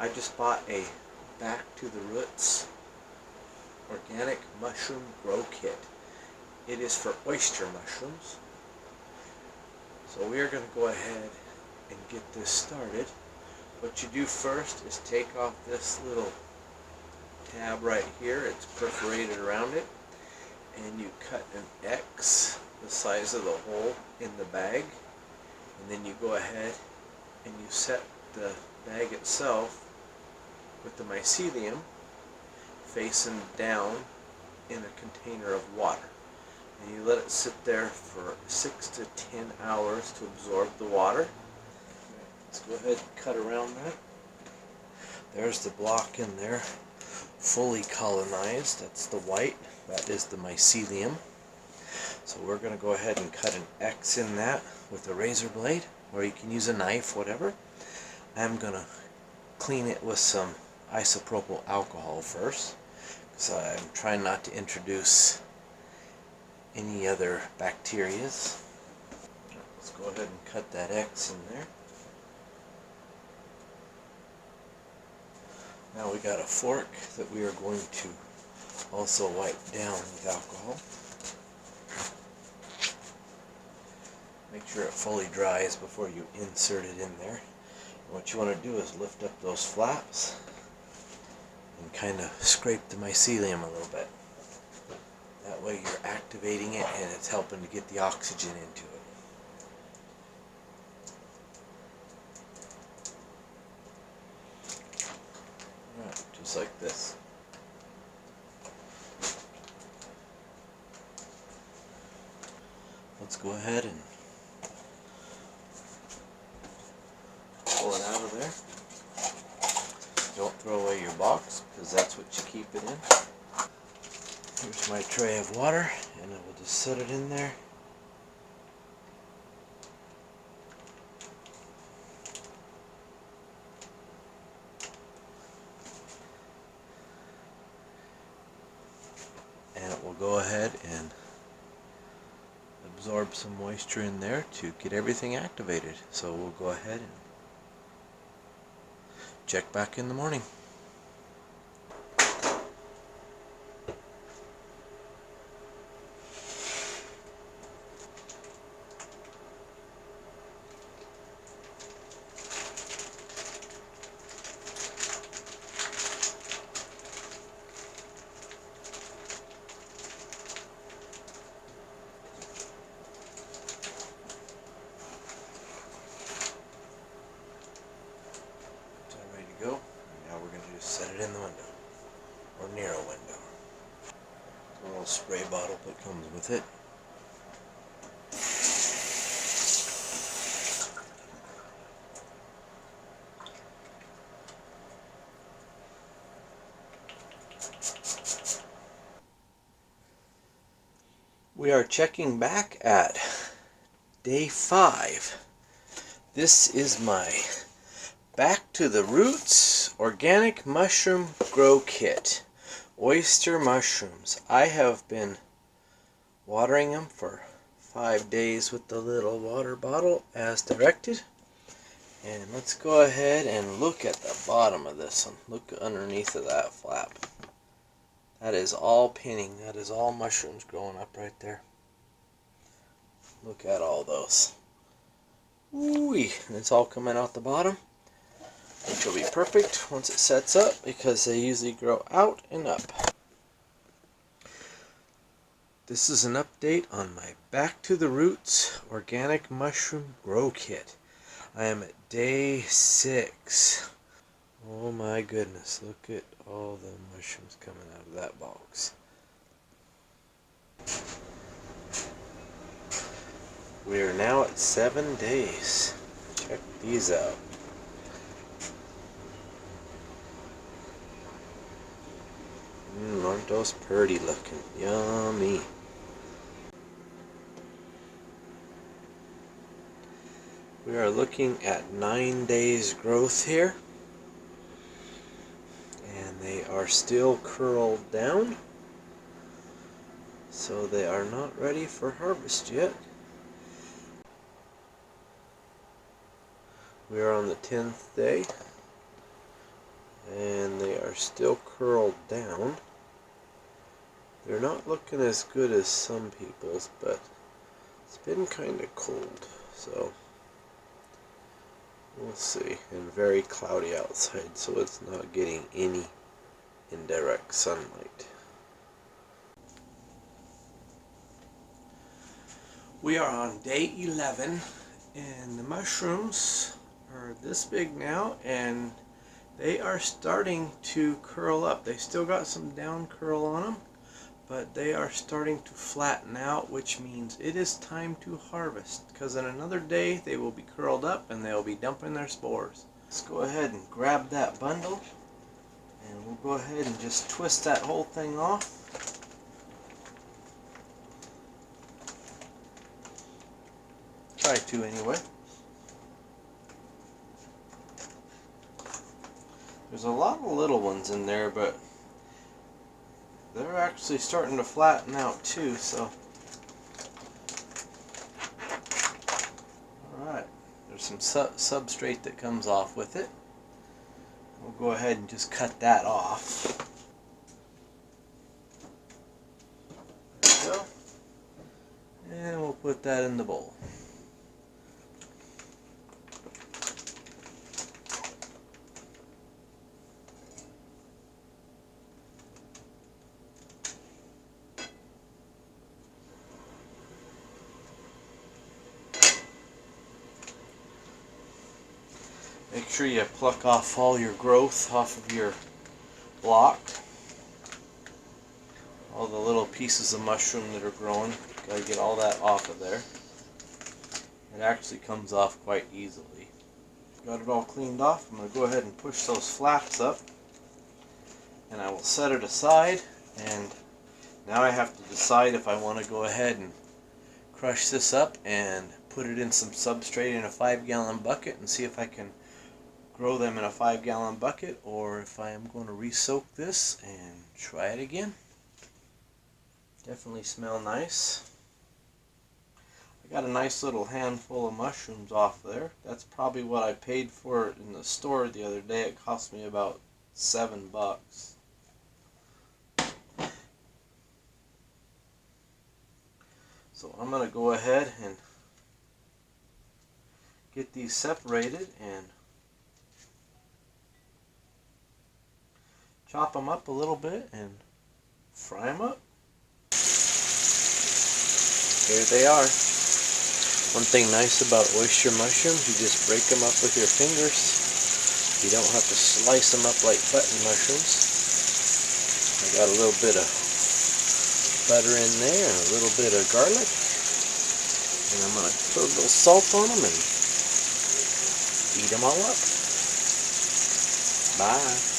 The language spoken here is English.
I just bought a Back to the Roots organic mushroom grow kit. It is for oyster mushrooms. So we are going to go ahead and get this started. What you do first is take off this little tab right here. It's perforated around it, and you cut an X the size of the hole in the bag, and then you go ahead and you set the bag itself with the mycelium facing down in a container of water, and you let it sit there for 6 to 10 hours to absorb the water. Let's go ahead and cut around that. There's the block in there, fully colonized. That's the white. That is the mycelium. So we're going to go ahead and cut an X in that with a razor blade, or you can use a knife, whatever. I'm going to clean it with some isopropyl alcohol first, because I'm trying not to introduce any other bacterias. Let's go ahead and cut that X in there. Now we got a fork that we are going to also wipe down with alcohol. Make sure it fully dries before you insert it in there. And what you want to do is lift up those flaps and kind of scrape the mycelium a little bit. That way you're activating it and it's helping to get the oxygen into it. Alright, just like this. Let's go ahead and pull it out of there. Don't throw away your box, because that's what you keep it in. Here's my tray of water, and I will just set it in there. And it will go ahead and absorb some moisture in there to get everything activated. So we'll go ahead and check back in the morning. Go. Now we're going to just set it in the window, or near a window. A little spray bottle that comes with it. We are checking back at day 5. This is my Back to the Roots Organic Mushroom Grow Kit. Oyster mushrooms. I have been watering them for 5 days with the little water bottle as directed. And let's go ahead and look at the bottom of this one. Look underneath of that flap. That is all pinning. That is all mushrooms growing up right there. Look at all those. Ooh-wee. And it's all coming out the bottom, which will be perfect once it sets up, because they usually grow out and up. This is an update on my Back to the Roots Organic Mushroom Grow Kit. I am at day 6. Oh my goodness, look at all the mushrooms coming out of that box. We are now at 7 days. Check these out. Aren't those pretty looking? Yummy. We are looking at 9 days growth here. And they are still curled down. So they are not ready for harvest yet. We are on the 10th day. and they are still curled down. They're not looking as good as some people's, but it's been kind of cold, so we'll see. And very cloudy outside, so it's not getting any indirect sunlight. We are on day 11, and the mushrooms are this big now, and they are starting to curl up. They still got some down curl on them, but they are starting to flatten out, which means it is time to harvest, because in another day they will be curled up and they will be dumping their spores. Let's go ahead and grab that bundle, and we'll go ahead and just twist that whole thing off. Try to anyway. There's a lot of little ones in there, but they're actually starting to flatten out too, so. Alright, there's some substrate that comes off with it. We'll go ahead and just cut that off. There we go. And we'll put that in the bowl. Make sure you pluck off all your growth off of your block. All the little pieces of mushroom that are growing. Gotta get all that off of there. It actually comes off quite easily. Got it all cleaned off. I'm going to go ahead and push those flaps up. And I will set it aside. And now I have to decide if I want to go ahead and crush this up and put it in some substrate in a 5-gallon bucket and see if I can grow them in a 5-gallon bucket, or if I am going to re-soak this and try it again. Definitely smell nice. I got a nice little handful of mushrooms off there. That's probably what I paid for it in the store the other day. It cost me about $7. So I'm going to go ahead and get these separated and chop them up a little bit and fry them up. Here they are. One thing nice about oyster mushrooms, you just break them up with your fingers. You don't have to slice them up like button mushrooms. I got a little bit of butter in there and a little bit of garlic. And I'm going to put a little salt on them and eat them all up. Bye.